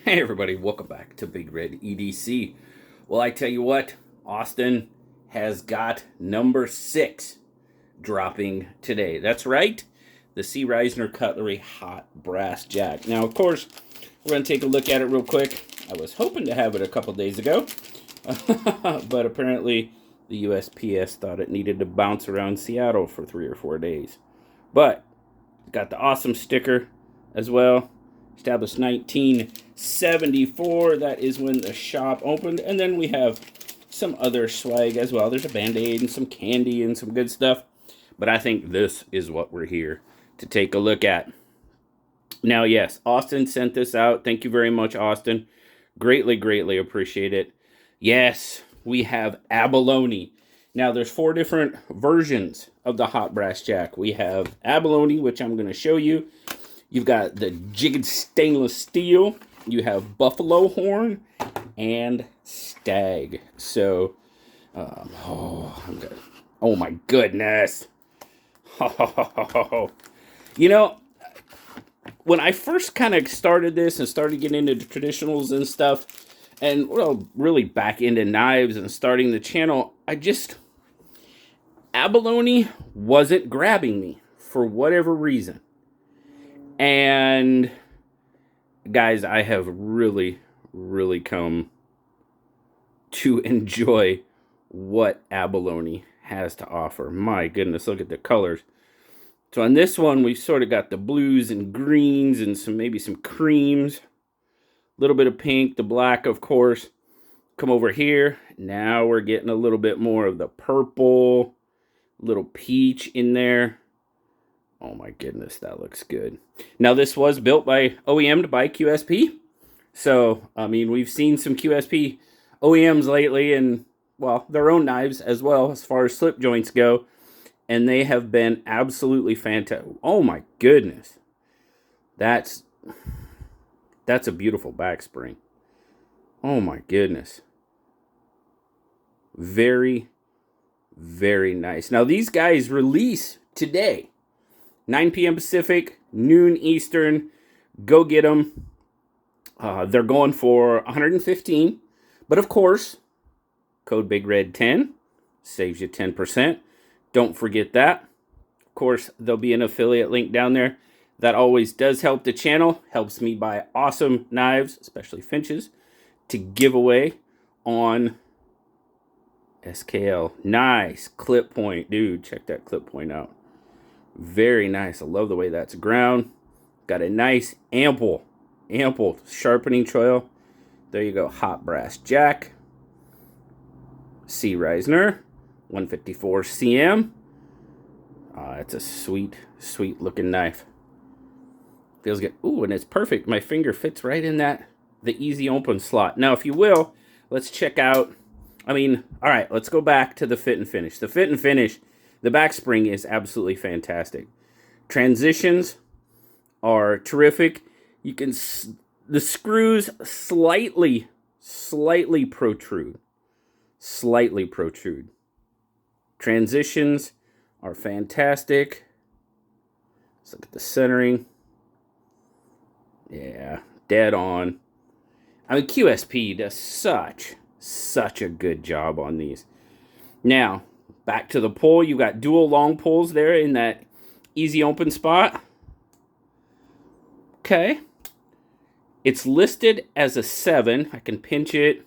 Hey everybody, welcome back to Big Red EDC. Well, I tell you what, Austin has got number 6 dropping today. That's right, the C. Risner Cutlery Hot Brass Jack. Now, of course, we're going to take a look at it real quick. I was hoping to have it a couple days ago, but apparently the USPS thought it needed to bounce around Seattle for 3 or 4 days. But, got the awesome sticker as well. Established 1974. That is when the shop opened. And then we have some other swag as well. There's a Band-Aid and some candy and some good stuff. But I think this is what we're here to take a look at. Now, yes, Austin sent this out. Thank you very much, Austin. Greatly, greatly appreciate it. Yes, we have abalone. Now, there's 4 different versions of the hot brass jack. We have abalone, which I'm going to show you. You've got the jigged stainless steel. You have buffalo horn and stag. So, oh my goodness. You know, when I first kind of started this and started getting into traditionals and stuff, and well, really back into knives and starting the channel, abalone wasn't grabbing me for whatever reason. And guys, I have really, really come to enjoy what abalone has to offer. My goodness, look at the colors. So on this one, we've sort of got the blues and greens and maybe some creams. A little bit of pink, the black, of course. Come over here. Now we're getting a little bit more of the purple, little peach in there. Oh my goodness, that looks good. Now this was built by OEM'd by QSP. So, I mean, we've seen some QSP OEMs lately and, well, their own knives as well as far as slip joints go. And they have been absolutely fantastic. Oh my goodness. That's a beautiful back spring. Oh my goodness. Very, very nice. Now these guys release today. 9 p.m. Pacific, noon Eastern. Go get them. They're going for $115. But of course, code BigRed10 saves you 10%. Don't forget that. Of course, there'll be an affiliate link down there. That always does help the channel. Helps me buy awesome knives, especially Finches, to give away on SKL. Nice clip point. Dude, check that clip point out. Very nice. I love the way that's ground. Got a nice ample sharpening choil. There you go. Hot brass jack. C. Risner. 154 cm. It's a sweet, sweet looking knife. Feels good. Ooh, and it's perfect. My finger fits right in the easy open slot. Now, if you will, let's check out. All right, let's go back to the fit and finish. The fit and finish. The back spring is absolutely fantastic. Transitions are terrific. You can, the screws slightly protrude. Slightly protrude. Transitions are fantastic. Let's look at the centering. Yeah, dead on. QSP does such a good job on these. Now, back to the pull. You got dual long pulls there in that easy open spot. Okay. It's listed as a 7. I can pinch it.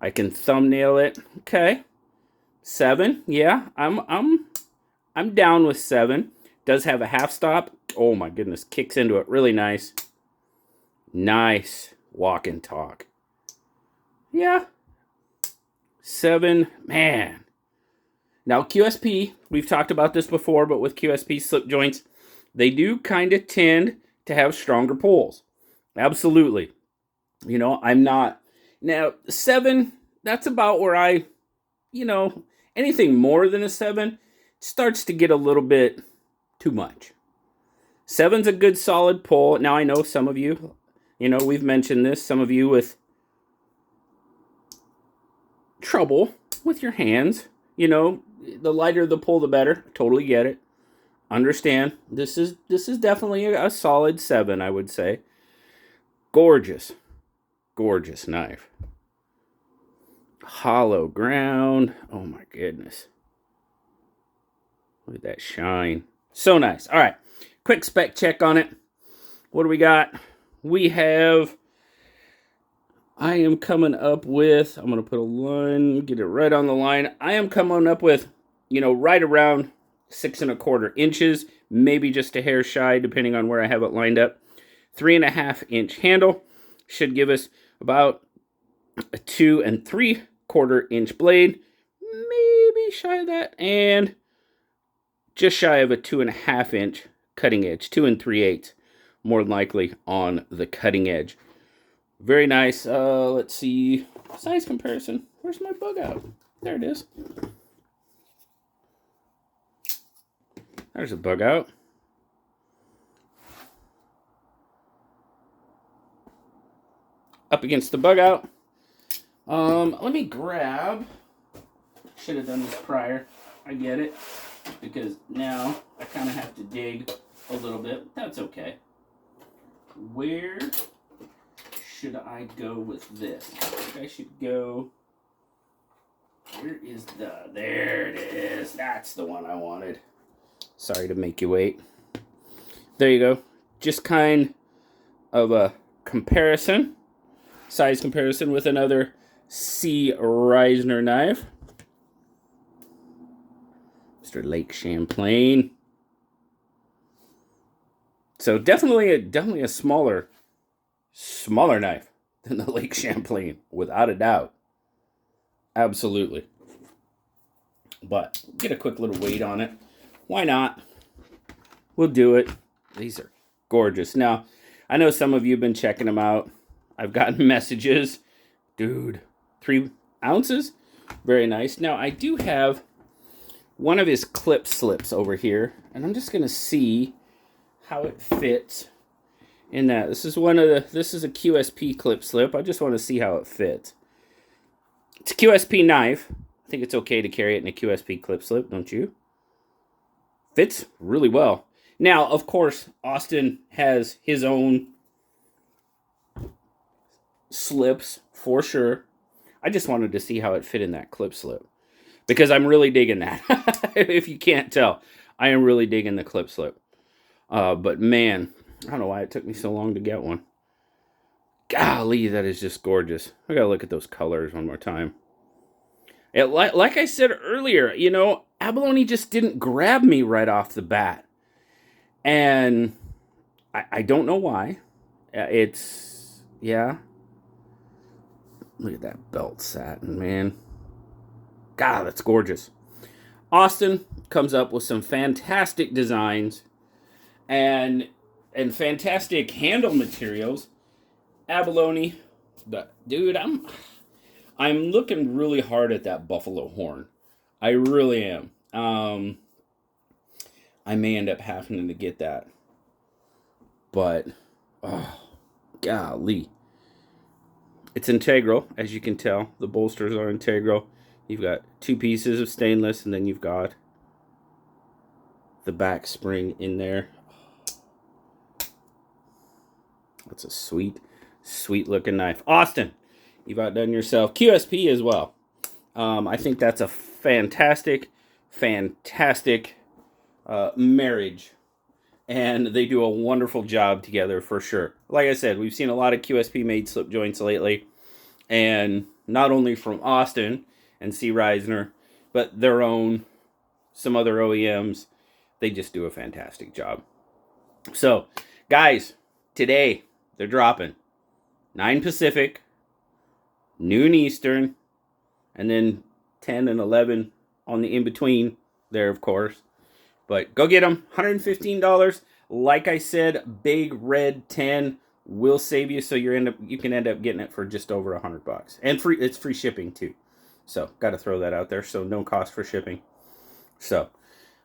I can thumbnail it. Okay. 7. Yeah, I'm down with 7. Does have a half stop. Oh my goodness, kicks into it really nice. Nice walk and talk. Yeah. 7, man. Now, QSP, we've talked about this before, but with QSP slip joints, they do kind of tend to have stronger pulls. Absolutely. I'm not. Now, 7, that's about where anything more than a 7 starts to get a little bit too much. 7's a good solid pull. Now, I know some of you, we've mentioned this, some of you with trouble with your hands, the lighter the pull, the better. Totally get it. Understand. This is definitely a solid 7, I would say. Gorgeous, gorgeous knife. Hollow ground. Oh my goodness. Look at that shine. So nice. All right. Quick spec check on it. What do we got? We have, I am coming up with, I'm going to put a line, get it right on the line. I am coming up with, you know, right around 6¼ inches, maybe just a hair shy, depending on where I have it lined up. 3.5 inch handle should give us about a 2 3/4 inch blade, maybe shy of that, and just shy of a 2.5 inch cutting edge, 2 3/8, more than likely on the cutting edge. Very nice. Let's see, size comparison. Where's my bug out? There it is. There's a bug out. Up against the bug out. Let me grab. Should have done this prior. I get it, because now I kind of have to dig a little bit. That's okay. Where should I go with this? I think I should go. Where is there it is. That's the one I wanted. Sorry to make you wait. There you go. Just kind of a comparison, size comparison with another C. Risner knife. Mr. Lake Champlain. So definitely a smaller knife than the Lake Champlain, without a doubt. Absolutely. But get a quick little weight on it. Why not? We'll do it. These are gorgeous. Now, I know some of you have been checking them out. I've gotten messages. Dude, 3 ounces? Very nice. Now, I do have one of his clip slips over here, and I'm just going to see how it fits in that. This is a QSP clip slip. I just want to see how it fits. It's a QSP knife. I think it's okay to carry it in a QSP clip slip, don't you? Fits really well. Now, of course, Austin has his own slips for sure. I just wanted to see how it fit in that clip slip, because I'm really digging that. If you can't tell, I am really digging the clip slip. But man, I don't know why it took me so long to get one. Golly, that is just gorgeous. I gotta look at those colors one more time. Like I said earlier, you know, abalone just didn't grab me right off the bat. And I don't know why. Yeah. Look at that belt satin, man. God, that's gorgeous. Austin comes up with some fantastic designs and fantastic handle materials. Abalone, but dude, I'm looking really hard at that buffalo horn. I really am. I may end up having to get that. But, oh, golly. It's integral, as you can tell. The bolsters are integral. You've got 2 pieces of stainless, and then you've got the back spring in there. That's a sweet, sweet looking knife. Austin, you've outdone yourself. QSP as well. I think that's a fantastic marriage, and they do a wonderful job together for sure. Like I said, we've seen a lot of QSP made slip joints lately, and not only from Austin and C. Risner, but their own, some other OEMs. They just do a fantastic job. So, guys, today they're dropping 9 Pacific, noon Eastern, and then 10 and 11 on the in-between there, of course. But go get them, $115. Like I said, Big Red 10 will save you, so you can end up getting it for just over $100. And it's free shipping too. So, got to throw that out there, so no cost for shipping. So,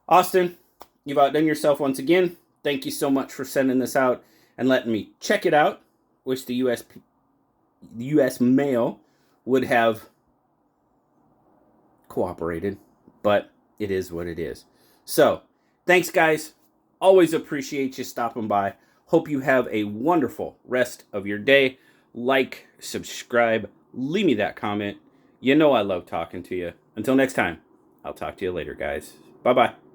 Austin, you've outdone yourself once again. Thank you so much for sending this out and letting me check it out. Wish the U.S. mail would have cooperated, but it is what it is. So, thanks, guys. Always appreciate you stopping by. Hope you have a wonderful rest of your day. Like, subscribe, leave me that comment. You know I love talking to you. Until next time, I'll talk to you later, guys. Bye-bye.